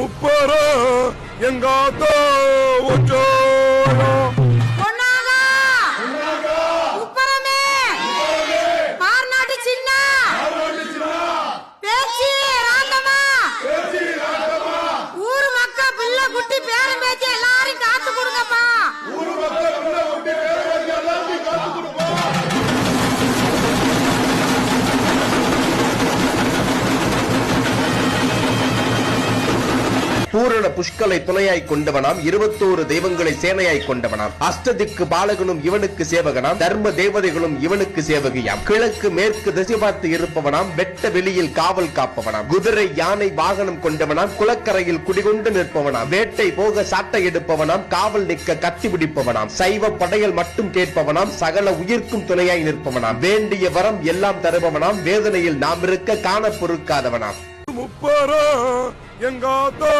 முப்பரோ எங்காத்தோ ஒச்சோ பூரண புஷ்கலை துணையாய் கொண்டவனாம் 21 தெய்வங்களை சேனையாய் கொண்டவனாம் அஷ்டதிக்கு பாலகனும் இவனுக்கு சேவகனாம் தர்ம தேவதைகளும் இவனுக்கு சேவகியாம் கிழக்கு மேற்கு திசை பார்த்து இருப்பவனாம் வெட்ட வெளியில் காவல் காப்பவனாம் குதிரை யானை வாகனம் கொண்டவனாம் குளக்கரையில் குடிகொண்டு நிற்பவனாம் வேட்டை போக சாட்டை எடுப்பவனாம் காவல் நிற்க கத்தி பிடிப்பவனாம் சைவ படையல் மட்டும் கேட்பவனாம் சகல உயிர்க்கும் துணையாய் நிற்பவனாம் வேண்டிய வரம் எல்லாம் தருபவனாம் வேதனையில் நாம் இருக்க காண பொறுக்காதவனாம் முப்பரோ எங்காத்தோ